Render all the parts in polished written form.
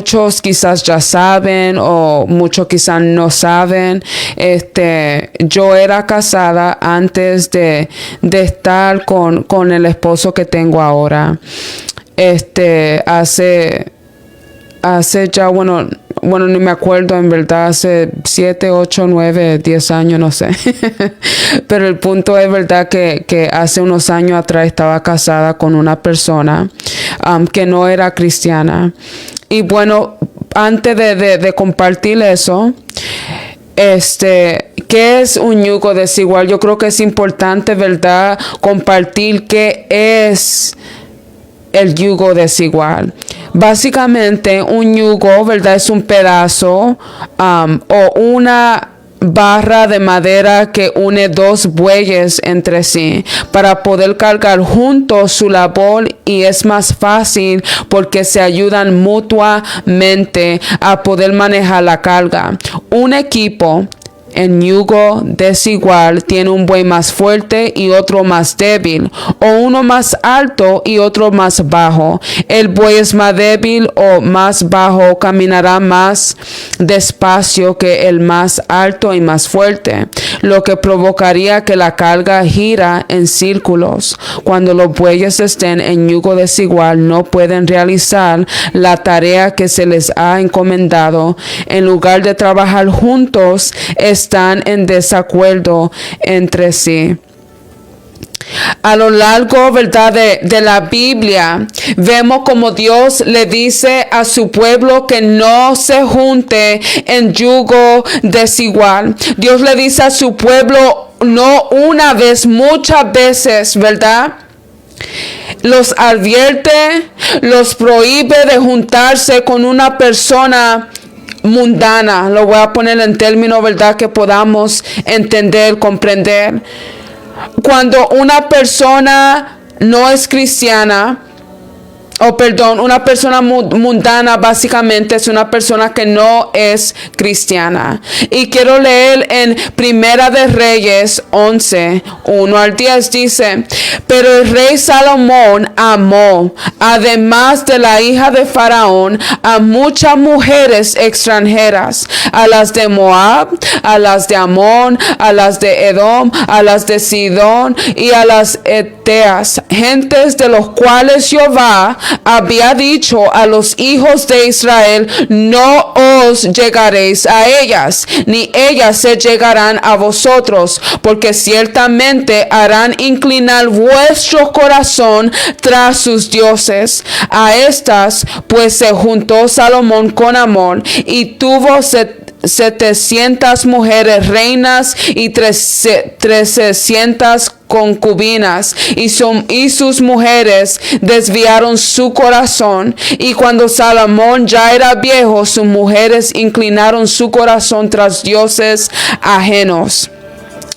muchos quizás ya saben o muchos quizás no saben, yo era casada antes de estar con el esposo que tengo ahora. Hace ya, bueno, ni me acuerdo en verdad, hace 7, 8, 9, 10 años, no sé. Pero el punto es verdad que hace unos años atrás estaba casada con una persona que no era cristiana. Y bueno, antes de compartir eso, ¿qué es un yugo desigual? Yo creo que es importante, ¿verdad?, compartir qué es el yugo desigual. Básicamente, un yugo, ¿verdad?, es un pedazo o una barra de madera que une dos bueyes entre sí para poder cargar juntos su labor, y es más fácil porque se ayudan mutuamente a poder manejar la carga. Un equipo en yugo desigual tiene un buey más fuerte y otro más débil, o uno más alto y otro más bajo. El buey es más débil o más bajo caminará más despacio que el más alto y más fuerte, lo que provocaría que la carga gira en círculos. Cuando los bueyes estén en yugo desigual, no pueden realizar la tarea que se les ha encomendado. En lugar de trabajar juntos, están en desacuerdo entre sí. A lo largo, ¿verdad?, de la Biblia, vemos como Dios le dice a su pueblo que no se junte en yugo desigual. Dios le dice a su pueblo no una vez, muchas veces, ¿verdad? Los advierte, los prohíbe de juntarse con una persona mundana. Lo voy a poner en términos, ¿verdad?, que podamos entender, comprender. Cuando una persona no es cristiana, una persona mundana básicamente es una persona que no es cristiana. Y quiero leer en Primera de Reyes 11, 1 al 10, dice: pero el rey Salomón amó, además de la hija de Faraón, a muchas mujeres extranjeras, a las de Moab, a las de Amón, a las de Edom, a las de Sidón y a las Eteas, gentes de los cuales Jehová había dicho a los hijos de Israel: no os llegaréis a ellas, ni ellas se llegarán a vosotros, porque ciertamente harán inclinar vuestro corazón tras sus dioses. A estas pues se juntó Salomón con amor, y tuvo 700 mujeres reinas y 300 concubinas, y sus mujeres desviaron su corazón. Y cuando Salomón ya era viejo, sus mujeres inclinaron su corazón tras dioses ajenos,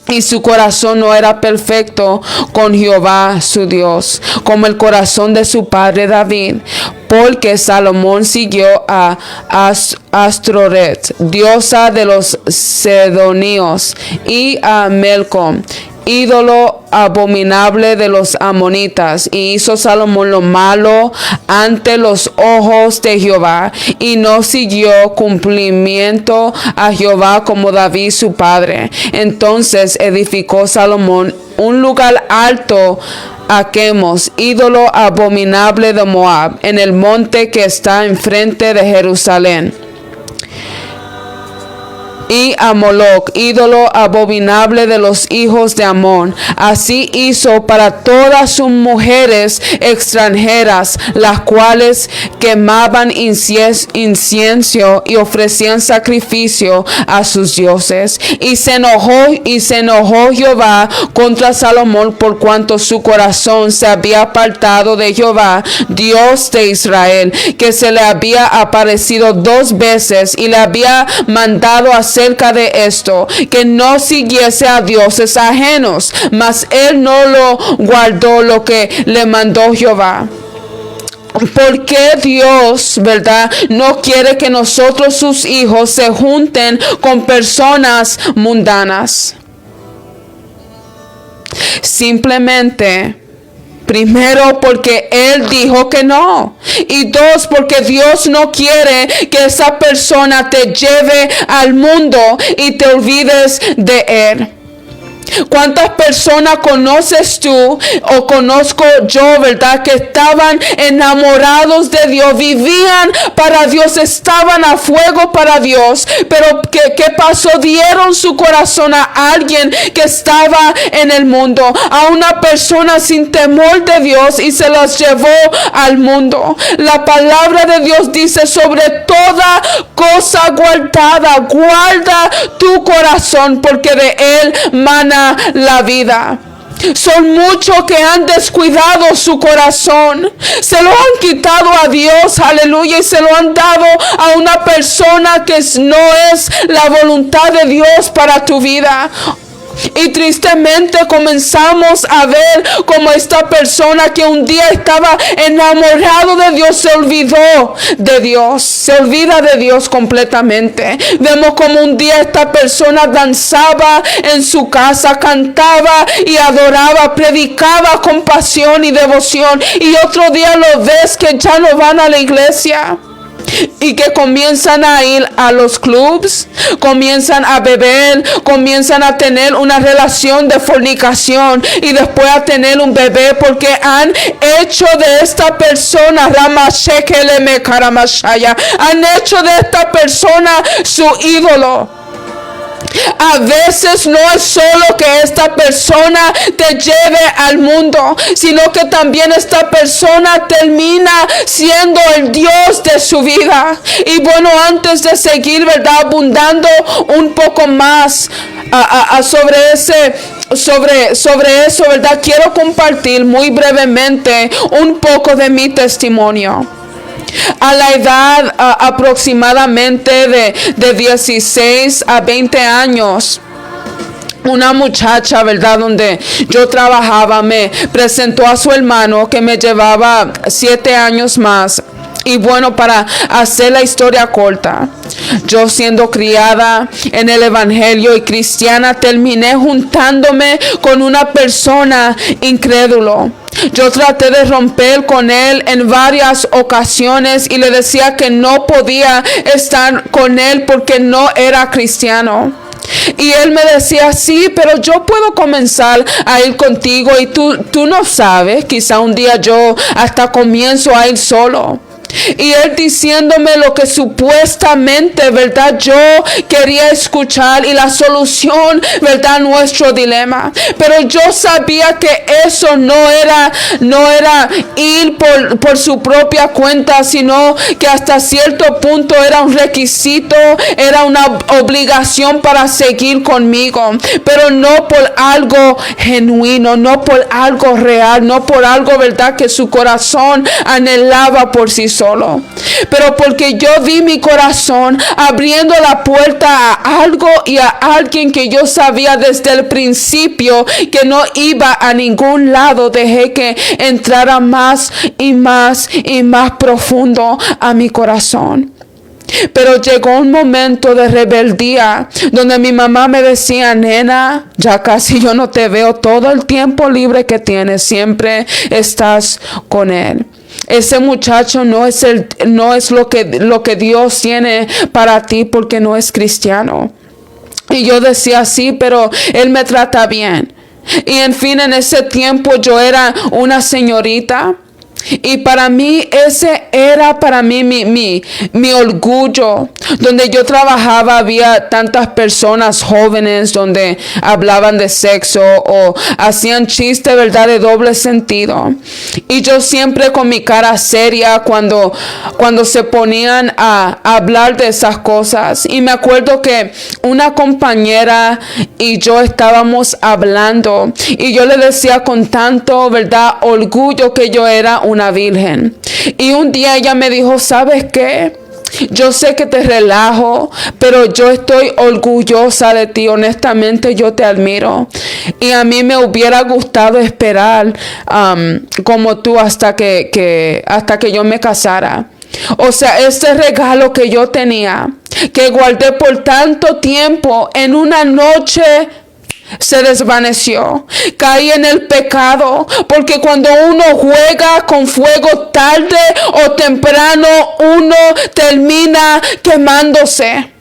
y su corazón no era perfecto con Jehová su Dios, como el corazón de su padre David, porque Salomón siguió a Astoreth, diosa de los Sidonios, y a Melcom, ídolo abominable de los amonitas. Y hizo Salomón lo malo ante los ojos de Jehová, y no siguió cumplimiento a Jehová como David su padre. Entonces edificó Salomón un lugar alto a Quemos, ídolo abominable de Moab, en el monte que está enfrente de Jerusalén, y a Moloc, ídolo abominable de los hijos de Amón. Así hizo para todas sus mujeres extranjeras, las cuales quemaban incienso y ofrecían sacrificio a sus dioses. Y se enojó Jehová contra Salomón, por cuanto su corazón se había apartado de Jehová, Dios de Israel, que se le había aparecido 2 veces y le había mandado acerca de esto, que no siguiese a dioses ajenos, mas él no lo guardó lo que le mandó Jehová. ¿Por qué Dios, verdad, no quiere que nosotros, sus hijos, se junten con personas mundanas? Simplemente, Primero, porque Él dijo que no. Y dos, porque Dios no quiere que esa persona te lleve al mundo y te olvides de Él. ¿Cuántas personas conoces tú o conozco yo, verdad? Que estaban enamorados de Dios, vivían para Dios, estaban a fuego para Dios. Pero ¿qué pasó? Dieron su corazón a alguien que estaba en el mundo, a una persona sin temor de Dios, y se los llevó al mundo. La palabra de Dios dice: sobre toda cosa guardada, guarda tu corazón, porque de él mana la vida. Son muchos que han descuidado su corazón, se lo han quitado a Dios, aleluya, y se lo han dado a una persona que no es la voluntad de Dios para tu vida. Y tristemente comenzamos a ver como esta persona que un día estaba enamorado de Dios se olvidó de Dios, se olvida de Dios completamente. Vemos como un día esta persona danzaba en su casa, cantaba y adoraba, predicaba con pasión y devoción, y otro día lo ves que ya no van a la iglesia. Y que comienzan a ir a los clubs, comienzan a beber, comienzan a tener una relación de fornicación y después a tener un bebé, porque han hecho de esta persona han hecho de esta persona su ídolo. A veces no es solo que esta persona te lleve al mundo, sino que también esta persona termina siendo el Dios de su vida. Y bueno, antes de seguir, ¿verdad?, abundando un poco más sobre eso, ¿verdad?, quiero compartir muy brevemente un poco de mi testimonio. A la edad aproximadamente de 16 a 20 años, una muchacha, ¿verdad?, donde yo trabajaba, me presentó a su hermano que me llevaba 7 años más. Y bueno, para hacer la historia corta, yo siendo criada en el evangelio y cristiana, terminé juntándome con una persona incrédulo. Yo traté de romper con él en varias ocasiones y le decía que no podía estar con él porque no era cristiano. Y él me decía: sí, pero yo puedo comenzar a ir contigo, y tú no sabes, quizá un día yo hasta comienzo a ir solo. Y él diciéndome lo que supuestamente, ¿verdad?, yo quería escuchar, y la solución, ¿verdad?, nuestro dilema. Pero yo sabía que eso no era ir por su propia cuenta, sino que hasta cierto punto era un requisito, era una obligación para seguir conmigo. Pero no por algo genuino, no por algo real, no por algo, ¿verdad?, que su corazón anhelaba por sí solo. Pero porque yo di mi corazón abriendo la puerta a algo y a alguien que yo sabía desde el principio que no iba a ningún lado, dejé que entrara más y más y más profundo a mi corazón. Pero llegó un momento de rebeldía donde mi mamá me decía: nena, ya casi yo no te veo, todo el tiempo libre que tienes siempre estás con él. Ese muchacho no es lo que Dios tiene para ti, porque no es cristiano. Y yo decía: sí, pero él me trata bien. Y en fin, en ese tiempo yo era una señorita. Y para mí ese era mi orgullo. Donde yo trabajaba había tantas personas jóvenes donde hablaban de sexo o hacían chistes, ¿verdad?, de doble sentido. Y yo siempre con mi cara seria cuando se ponían a hablar de esas cosas. Y me acuerdo que una compañera y yo estábamos hablando, y yo le decía con tanto, ¿verdad?, orgullo que yo era una virgen. Y un día ella me dijo: ¿sabes qué? Yo sé que te relajo, pero yo estoy orgullosa de ti. Honestamente, yo te admiro. Y a mí me hubiera gustado esperar como tú hasta que yo me casara. O sea, este regalo que yo tenía, que guardé por tanto tiempo, en una noche se desvaneció. Caí en el pecado, porque cuando uno juega con fuego tarde o temprano, uno termina quemándose.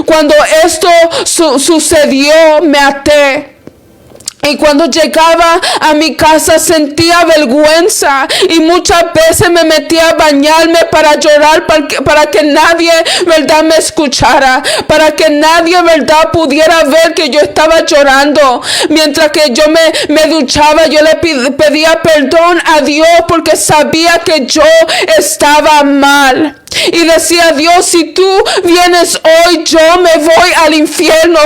Cuando esto sucedió, me até. Y cuando llegaba a mi casa sentía vergüenza y muchas veces me metía a bañarme para llorar, para que nadie, verdad, me escuchara, para que nadie, verdad, pudiera ver que yo estaba llorando. Mientras que yo me duchaba, yo le pedía perdón a Dios porque sabía que yo estaba mal. Y decía: Dios, si tú vienes hoy, yo me voy al infierno.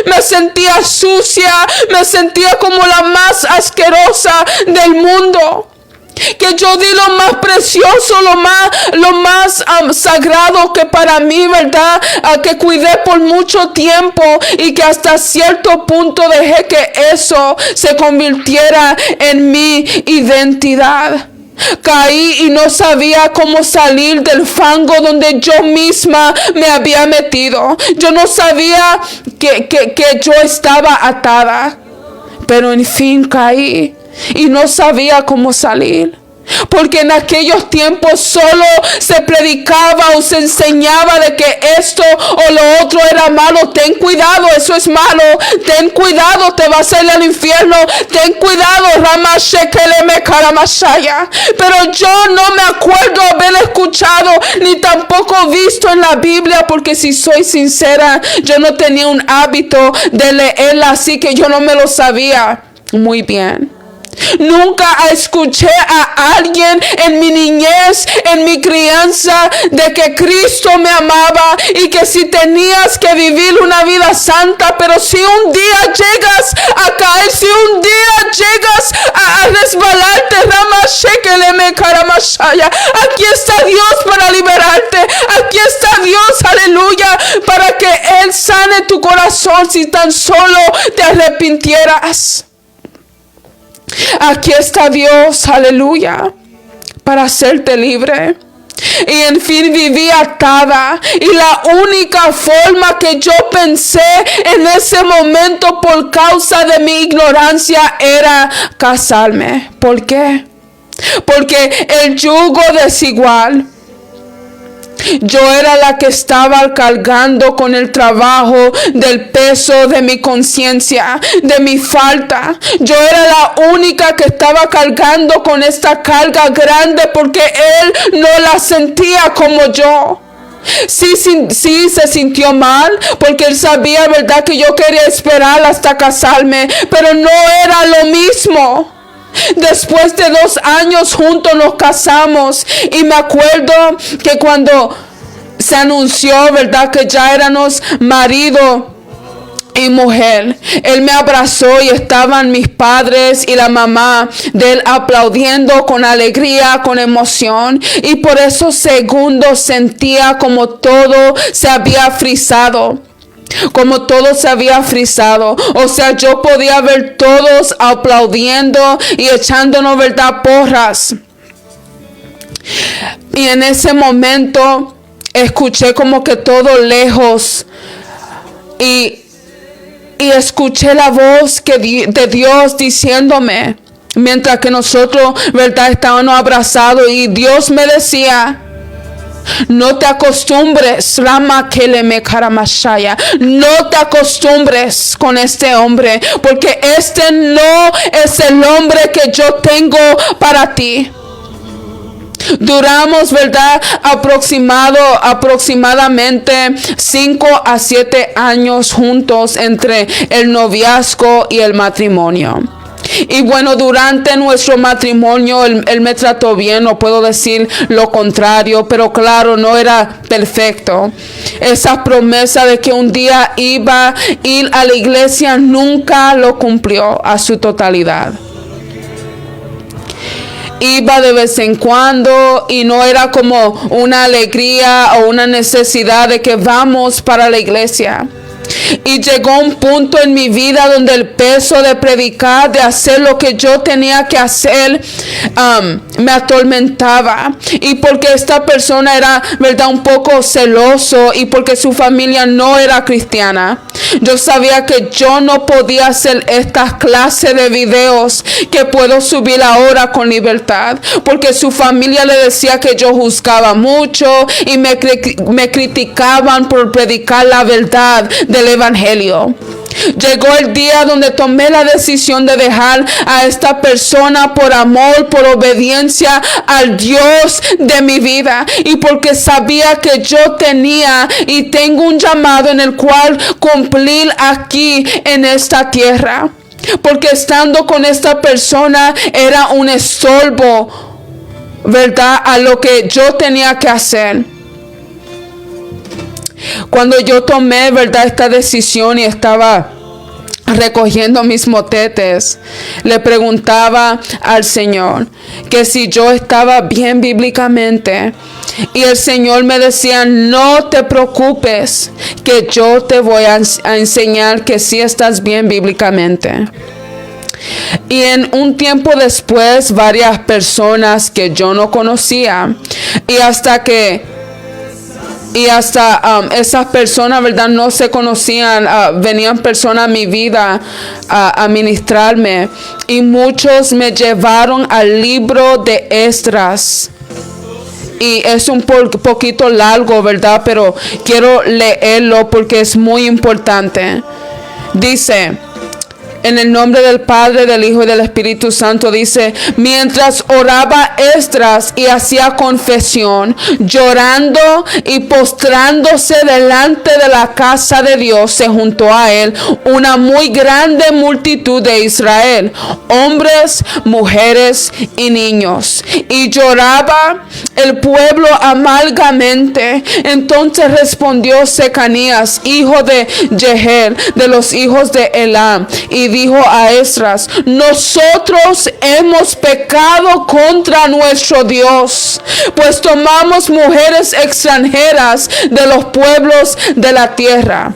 Me sentía sucia, me sentía como la más asquerosa del mundo. Que yo di lo más precioso, lo más sagrado que para mí, verdad, que cuidé por mucho tiempo, y que hasta cierto punto dejé que eso se convirtiera en mi identidad. Caí y no sabía cómo salir del fango donde yo misma me había metido. Yo no sabía que yo estaba atada, pero en fin caí y no sabía cómo salir. Porque en aquellos tiempos solo se predicaba o se enseñaba de que esto o lo otro era malo. Ten cuidado, eso es malo. Ten cuidado, te vas a ir al infierno. Ten cuidado, pero yo no me acuerdo haber escuchado ni tampoco visto en la Biblia, porque si soy sincera, yo no tenía un hábito de leerla, así que yo no me lo sabía muy bien. Nunca escuché a alguien en mi niñez, en mi crianza, de que Cristo me amaba y que si tenías que vivir una vida santa, pero si un día llegas a caer, si un día llegas a resbalarte, aquí está Dios para liberarte. Aquí está Dios, aleluya, para que Él sane tu corazón si tan solo te arrepintieras. Aquí está Dios, aleluya, para hacerte libre. Y en fin viví atada, y la única forma que yo pensé en ese momento por causa de mi ignorancia era casarme. ¿Por qué? Porque el yugo desigual, yo era la que estaba cargando con el trabajo del peso de mi conciencia, de mi falta. Yo era la única que estaba cargando con esta carga grande, porque él no la sentía como yo. Sí, se sintió mal, porque él sabía, verdad, que yo quería esperar hasta casarme, pero no era lo mismo. Después de 2 años juntos nos casamos, y me acuerdo que cuando se anunció, verdad, que ya éramos marido y mujer, él me abrazó y estaban mis padres y la mamá de él aplaudiendo con alegría, con emoción, y por esos segundos sentía como todo se había frizado. Como todo se había frizado. O sea, yo podía ver todos aplaudiendo y echándonos, verdad, porras. Y en ese momento escuché como que todo lejos, y escuché la voz de Dios diciéndome, mientras que nosotros, verdad, estábamos abrazados, y Dios me decía: no te acostumbres, no te acostumbres con este hombre, porque este no es el hombre que yo tengo para ti. Duramos, verdad, aproximadamente 5 a 7 años juntos entre el noviazgo y el matrimonio. Y bueno, durante nuestro matrimonio él me trató bien, no puedo decir lo contrario, pero claro, no era perfecto. Esa promesa de que un día iba a ir a la iglesia nunca lo cumplió a su totalidad. Iba de vez en cuando, y no era como una alegría o una necesidad de que vamos para la iglesia. Y llegó un punto en mi vida donde el peso de predicar, de hacer lo que yo tenía que hacer, me atormentaba. Y porque esta persona era, verdad, un poco celoso, y porque su familia no era cristiana, yo sabía que yo no podía hacer estas clases de videos que puedo subir ahora con libertad, porque su familia le decía que yo juzgaba mucho y me criticaban por predicar la verdad del evangelio. Llegó el día donde tomé la decisión de dejar a esta persona por amor, por obediencia al Dios de mi vida, y porque sabía que yo tenía y tengo un llamado en el cual cumplir aquí en esta tierra. Porque estando con esta persona era un estorbo, ¿verdad?, a lo que yo tenía que hacer. Cuando yo tomé, ¿verdad?, esta decisión y estaba recogiendo mis motetes, le preguntaba al Señor que si yo estaba bien bíblicamente, y el Señor me decía: no te preocupes, que yo te voy a enseñar que sí estás bien bíblicamente. Y en un tiempo después, varias personas que yo no conocía, y hasta esas personas, ¿verdad?, no se conocían, venían personas a mi vida a ministrarme, y muchos me llevaron al libro de Esdras. Y es un poquito largo, ¿verdad?, pero quiero leerlo porque es muy importante. Dice: en el nombre del Padre, del Hijo y del Espíritu Santo, dice: mientras oraba Esdras y hacía confesión, llorando y postrándose delante de la casa de Dios, se juntó a él una muy grande multitud de Israel, hombres, mujeres y niños. Y lloraba el pueblo amargamente. Entonces respondió Secanías, hijo de Jehiel, de los hijos de Elam, y dijo a Esdras: nosotros hemos pecado contra nuestro Dios, pues tomamos mujeres extranjeras de los pueblos de la tierra.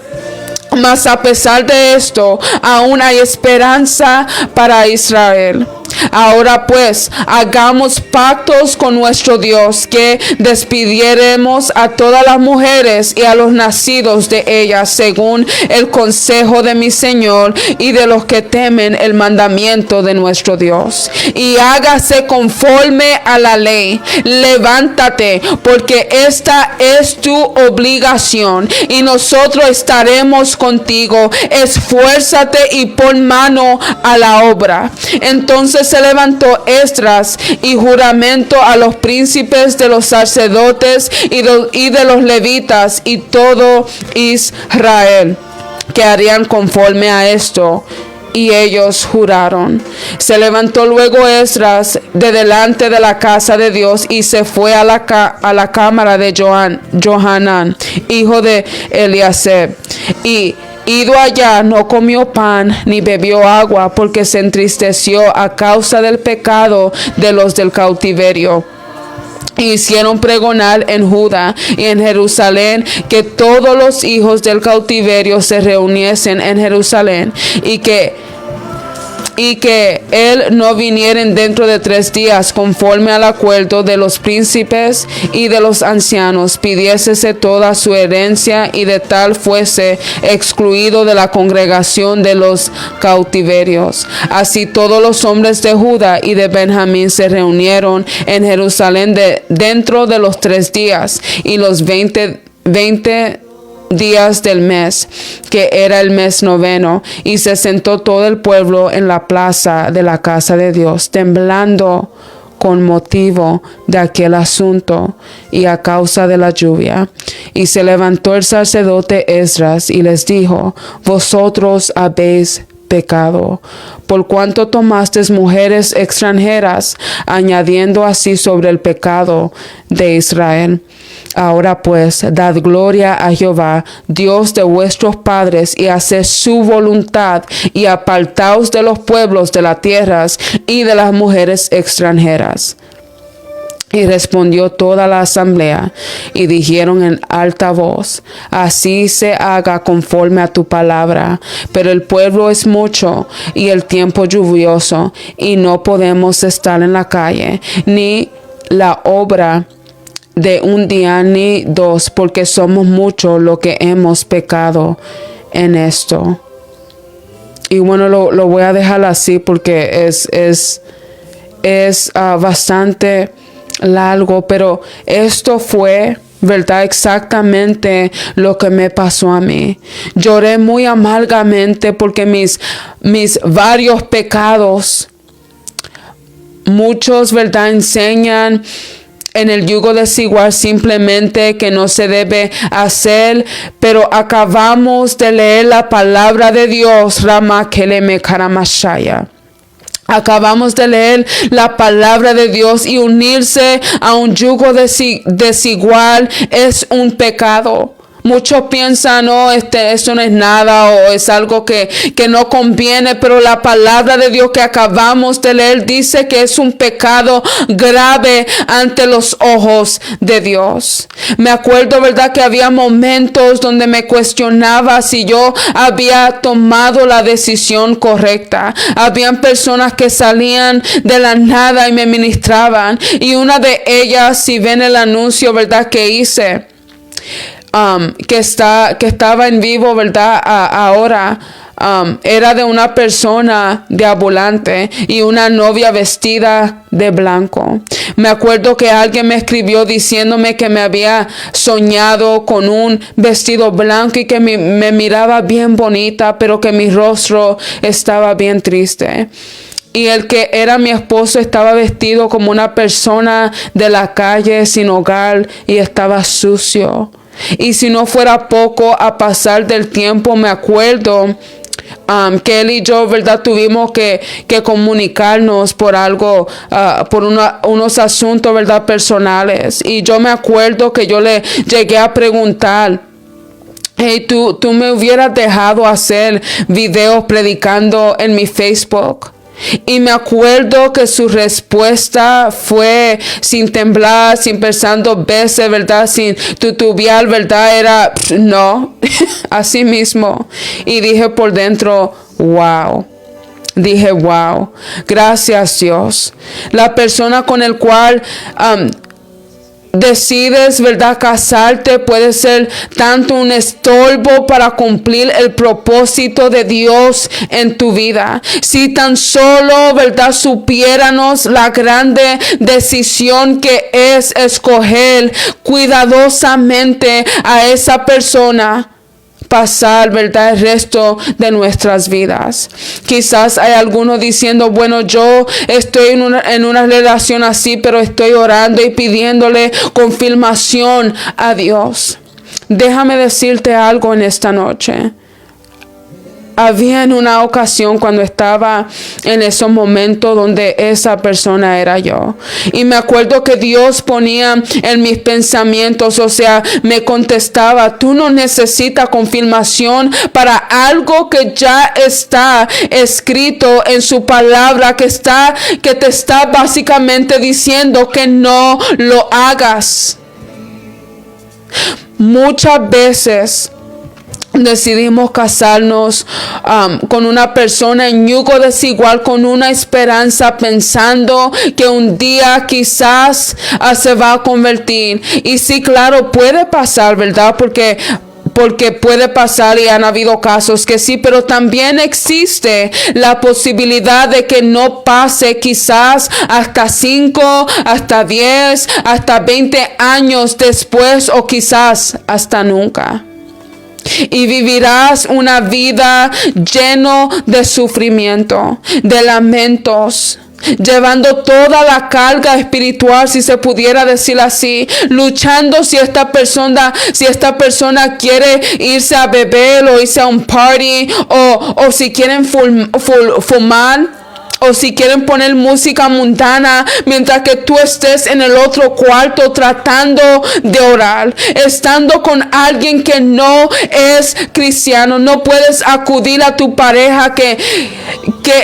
Mas a pesar de esto, aún hay esperanza para Israel. Ahora pues, hagamos pactos con nuestro Dios, que despidiéremos a todas las mujeres y a los nacidos de ellas, según el consejo de mi Señor y de los que temen el mandamiento de nuestro Dios. Y hágase conforme a la ley. Levántate, porque esta es tu obligación, y nosotros estaremos contigo. Esfuérzate y pon mano a la obra. Entonces se levantó Esdras y juramento a los príncipes de los sacerdotes y de los levitas y todo Israel, que harían conforme a esto. Y ellos juraron. Se levantó luego Esdras de delante de la casa de Dios y se fue a la cámara de Johanán, hijo de Eliasib. Y ido allá, no comió pan ni bebió agua, porque se entristeció a causa del pecado de los del cautiverio. Hicieron pregonar en Judá y en Jerusalén que todos los hijos del cautiverio se reuniesen en Jerusalén, y que él no vinieren dentro de 3 días, conforme al acuerdo de los príncipes y de los ancianos, pidiésese toda su herencia, y de tal fuese excluido de la congregación de los cautiverios. Así todos los hombres de Judá y de Benjamín se reunieron en Jerusalén dentro de los 3 días y los 20 días del mes, que era el mes 9, y se sentó todo el pueblo en la plaza de la casa de Dios, temblando con motivo de aquel asunto y a causa de la lluvia. Y se levantó el sacerdote Esdras y les dijo: vosotros habéis pecado, por cuanto tomasteis mujeres extranjeras, añadiendo así sobre el pecado de Israel. Ahora pues, dad gloria a Jehová, Dios de vuestros padres, y haced su voluntad, y apartaos de los pueblos de las tierras y de las mujeres extranjeras. Y respondió toda la asamblea y dijeron en alta voz: así se haga conforme a tu palabra. Pero el pueblo es mucho y el tiempo lluvioso, y no podemos estar en la calle, ni la obra de un día ni dos, porque somos muchos los que hemos pecado en esto. Y bueno, lo voy a dejar así porque es bastante largo, pero esto fue, ¿verdad?, exactamente lo que me pasó a mí. Lloré muy amargamente porque mis varios pecados, muchos, ¿verdad?, enseñan en el yugo desigual simplemente que no se debe hacer, pero acabamos de leer la palabra de Dios, Rama Keleme Karamashaya. Acabamos de leer la palabra de Dios, y unirse a un yugo desigual es un pecado. Muchos piensan, no, eso no es nada, o es algo que no conviene, pero la palabra de Dios que acabamos de leer dice que es un pecado grave ante los ojos de Dios. Me acuerdo, ¿verdad?, que había momentos donde me cuestionaba si yo había tomado la decisión correcta. Habían personas que salían de la nada y me ministraban, y una de ellas, si ven el anuncio, ¿verdad?, que hice, que estaba en vivo, ¿verdad?, ahora, era de una persona de ambulante y una novia vestida de blanco. Me acuerdo que alguien me escribió diciéndome que me había soñado con un vestido blanco y que me miraba bien bonita, pero que mi rostro estaba bien triste. Y el que era mi esposo estaba vestido como una persona de la calle, sin hogar, y estaba sucio. Y si no fuera poco, a pasar del tiempo, me acuerdo que él y yo, ¿verdad?, tuvimos que comunicarnos por algo, por unos asuntos, ¿verdad?, personales. Y yo me acuerdo que yo le llegué a preguntar: hey, tú me hubieras dejado hacer videos predicando en mi Facebook. Y me acuerdo que su respuesta fue sin temblar, sin pensar dos veces, ¿verdad?, sin titubear, ¿verdad?, era no, así mismo. Y dije por dentro, wow. Dije, wow, gracias Dios. La persona con el cual decides, ¿verdad?, casarte puede ser tanto un estorbo para cumplir el propósito de Dios en tu vida. Si tan solo, ¿verdad?, supiéramos la grande decisión que es escoger cuidadosamente a esa persona, pasar, ¿verdad?, el resto de nuestras vidas. Quizás hay algunos diciendo: bueno, yo estoy en una relación así, pero estoy orando y pidiéndole confirmación a Dios. Déjame decirte algo en esta noche. Había en una ocasión cuando estaba en esos momentos donde esa persona era yo. Y me acuerdo que Dios ponía en mis pensamientos, o sea, me contestaba: tú no necesitas confirmación para algo que ya está escrito en su palabra, que te está básicamente diciendo que no lo hagas. Muchas veces decidimos casarnos con una persona en yugo desigual, con una esperanza, pensando que un día quizás se va a convertir. Y sí, claro, puede pasar, ¿verdad? Porque puede pasar, y han habido casos que sí, pero también existe la posibilidad de que no pase, quizás hasta 5, hasta 10, hasta 20 años después, o quizás hasta nunca. Y vivirás una vida lleno de sufrimiento, de lamentos, llevando toda la carga espiritual, si se pudiera decir así, luchando si esta persona quiere irse a beber o irse a un party, o si quieren fumar, o si quieren poner música mundana mientras que tú estés en el otro cuarto tratando de orar, estando con alguien que no es cristiano. No puedes acudir a tu pareja que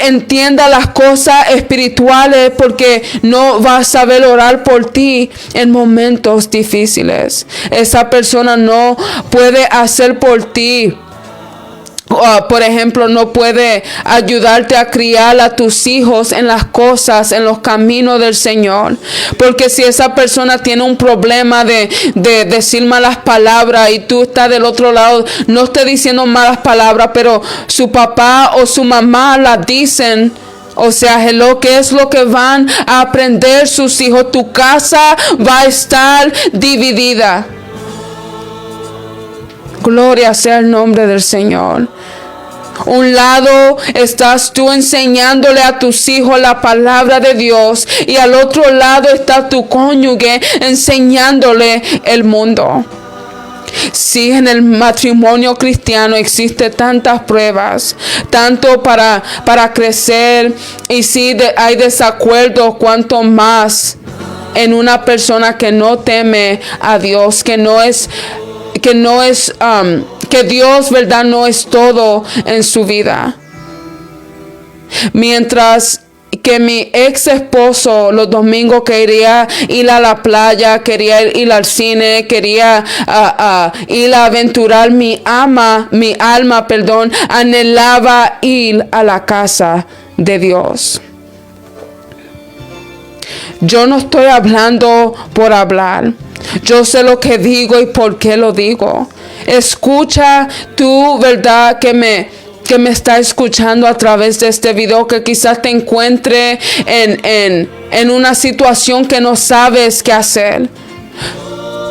entienda las cosas espirituales, porque no va a saber orar por ti en momentos difíciles. Esa persona no puede hacer por ti. Por ejemplo, no puede ayudarte a criar a tus hijos en las cosas, en los caminos del Señor. Porque si esa persona tiene un problema de decir malas palabras y tú estás del otro lado, no estoy diciendo malas palabras, pero su papá o su mamá las dicen. O sea, ¿qué es lo que van a aprender sus hijos? Tu casa va a estar dividida. Gloria sea el nombre del Señor. Un lado estás tú enseñándole a tus hijos la palabra de Dios, y al otro lado está tu cónyuge enseñándole el mundo. Sí, en el matrimonio cristiano existe tantas pruebas, tanto para crecer, y si hay desacuerdos, cuanto más en una persona que no teme a Dios, que Dios, ¿verdad?, no es todo en su vida. Mientras que mi ex esposo los domingos quería ir a la playa, quería ir al cine, quería ir a aventurar, mi alma, anhelaba ir a la casa de Dios. Yo no estoy hablando por hablar. Yo sé lo que digo y por qué lo digo. Escucha tú, ¿verdad?, que me está escuchando a través de este video, que quizás te encuentre en una situación que no sabes qué hacer.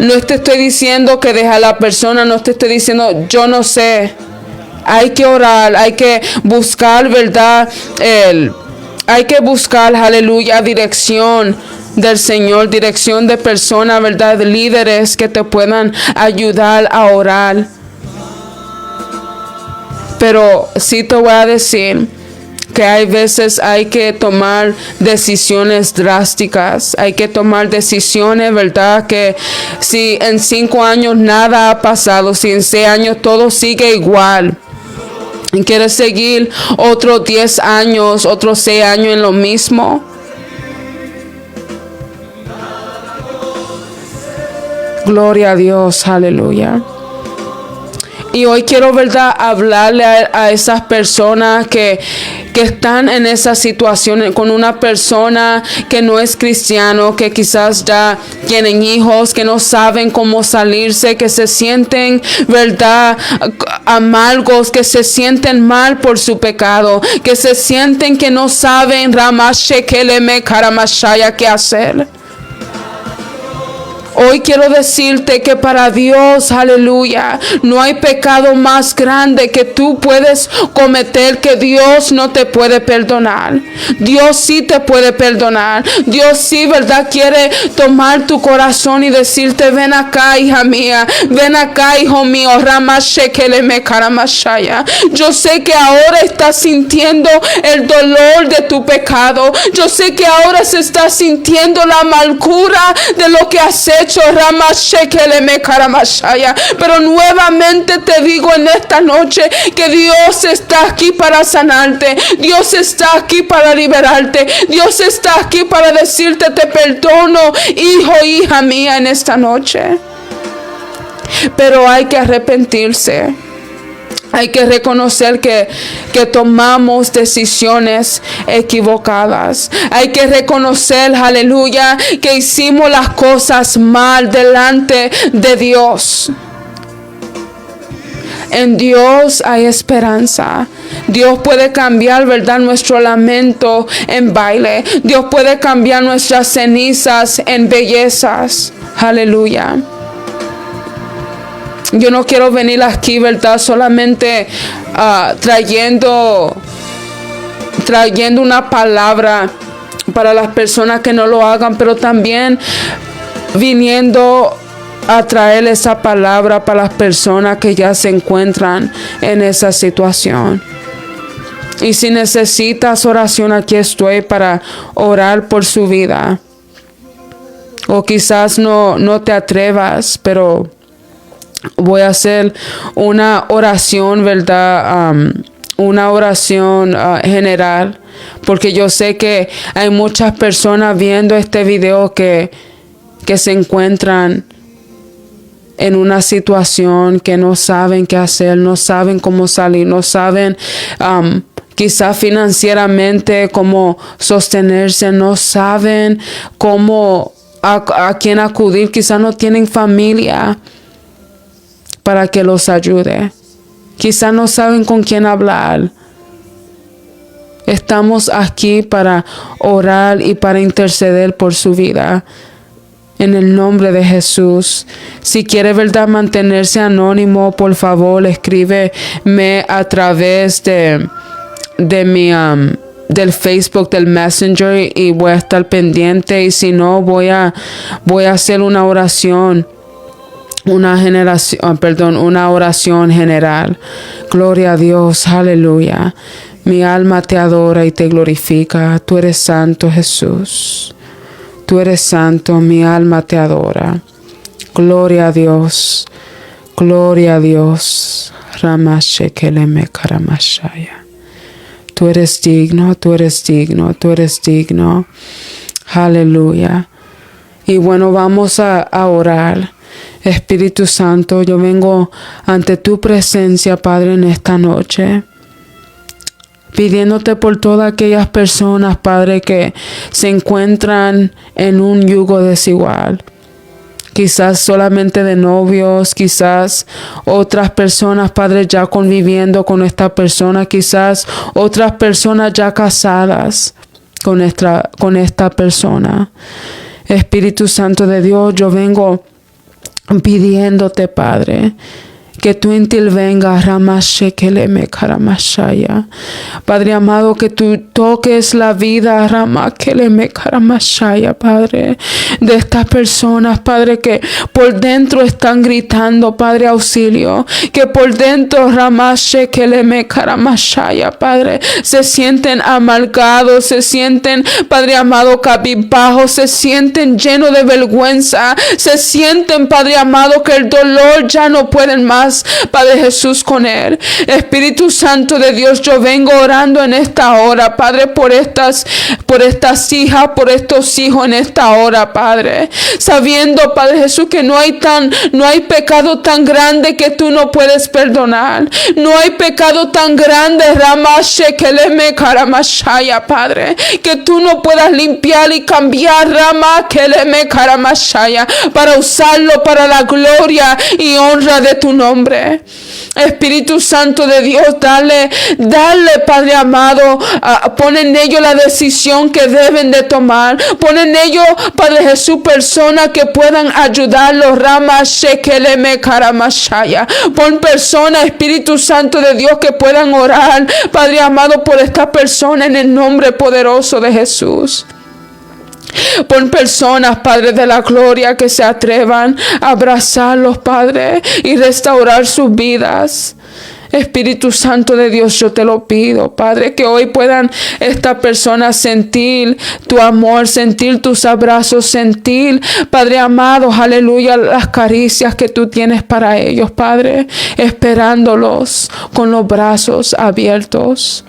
No te estoy diciendo que deja a la persona, no te estoy diciendo yo no sé. Hay que orar, hay que buscar, ¿verdad?, hay que buscar, aleluya, dirección del Señor, dirección de personas, ¿verdad?, de líderes que te puedan ayudar a orar. Pero sí te voy a decir que hay veces hay que tomar decisiones drásticas. Hay que tomar decisiones, ¿verdad?, que si en 5 años nada ha pasado, si en 6 años todo sigue igual, y quieres seguir otros 10 años, otros 6 años en lo mismo. Gloria a Dios, aleluya. Y hoy quiero, ¿verdad?, hablarle a esas personas que están en esa situación con una persona que no es cristiano, que quizás ya tienen hijos, que no saben cómo salirse, que se sienten, ¿verdad?, amargos, que se sienten mal por su pecado, que se sienten que no saben qué hacer. Hoy quiero decirte que para Dios, aleluya, no hay pecado más grande que tú puedes cometer que Dios no te puede perdonar. Dios sí te puede perdonar. Dios sí, ¿verdad?, quiere tomar tu corazón y decirte: ven acá, hija mía, ven acá, hijo mío. Yo sé que ahora estás sintiendo el dolor de tu pecado. Yo sé que ahora se está sintiendo la amargura de lo que has hecho. Pero nuevamente te digo en esta noche que Dios está aquí para sanarte. Dios está aquí para liberarte. Dios está aquí para decirte: te perdono, hijo, hija mía, en esta noche. Pero hay que arrepentirse. Hay que reconocer que tomamos decisiones equivocadas. Hay que reconocer, aleluya, que hicimos las cosas mal delante de Dios. En Dios hay esperanza. Dios puede cambiar, ¿verdad?, nuestro lamento en baile. Dios puede cambiar nuestras cenizas en bellezas. Aleluya. Yo no quiero venir aquí, ¿verdad?, solamente trayendo una palabra para las personas que no lo hagan, pero también viniendo a traer esa palabra para las personas que ya se encuentran en esa situación. Y si necesitas oración, aquí estoy para orar por su vida. O quizás no te atrevas, pero voy a hacer una oración, ¿verdad? Una oración general, porque yo sé que hay muchas personas viendo este video que se encuentran en una situación que no saben qué hacer, no saben cómo salir, no saben quizás financieramente cómo sostenerse, no saben cómo a quién acudir, quizás no tienen familia para que los ayude. Quizás no saben con quién hablar. Estamos aquí para orar y para interceder por su vida. En el nombre de Jesús. Si quiere, ¿verdad?, mantenerse anónimo, por favor, escríbeme a través de mi del Facebook, del Messenger, y voy a estar pendiente. Y si no, voy a hacer una oración. Una oración general. Gloria a Dios, aleluya. Mi alma te adora y te glorifica. Tú eres santo, Jesús. Tú eres santo, mi alma te adora. Gloria a Dios. Gloria a Dios. Ramashekeleme karamashaya. Tú eres digno, tú eres digno, tú eres digno. Aleluya. Y bueno, vamos a orar. Espíritu Santo, yo vengo ante tu presencia, Padre, en esta noche, pidiéndote por todas aquellas personas, Padre, que se encuentran en un yugo desigual. Quizás solamente de novios, quizás otras personas, Padre, ya conviviendo con esta persona, quizás otras personas ya casadas con esta persona. Espíritu Santo de Dios, yo vengo pidiéndote, Padre, que tú intervengas, Ramashekeleme karamashaya. Padre amado, que tú toques la vida, Ramakeleme karamashaya, Padre, de estas personas, Padre, que por dentro están gritando, Padre, auxilio, que por dentro, Ramashekeleme karamashaya, Padre, se sienten amargados, se sienten, Padre amado, cabizbajos, se sienten llenos de vergüenza, se sienten, Padre amado, que el dolor ya no pueden más, Padre Jesús, con él. Espíritu Santo de Dios, yo vengo orando en esta hora, Padre, por estas hijas, por estos hijos en esta hora, Padre, sabiendo, Padre Jesús, que no hay pecado tan grande que tú no puedes perdonar. No hay pecado tan grande, Ramashekeleme karamashaya, Padre, que tú no puedas limpiar y cambiar, Ramakeleme karamashaya, para usarlo para la gloria y honra de tu nombre. Espíritu Santo de Dios, dale, Padre amado, pon en ellos la decisión que deben de tomar. Pon en ellos, Padre Jesús, personas que puedan ayudarlos. Ramashekeleme karamashaya. Pon personas, Espíritu Santo de Dios, que puedan orar, Padre amado, por esta persona en el nombre poderoso de Jesús. Pon personas, Padre de la gloria, que se atrevan a abrazarlos, Padre, y restaurar sus vidas. Espíritu Santo de Dios, yo te lo pido, Padre, que hoy puedan estas personas sentir tu amor, sentir tus abrazos, sentir, Padre amado, aleluya, las caricias que tú tienes para ellos, Padre, esperándolos con los brazos abiertos.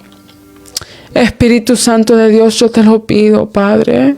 Espíritu Santo de Dios, yo te lo pido, Padre.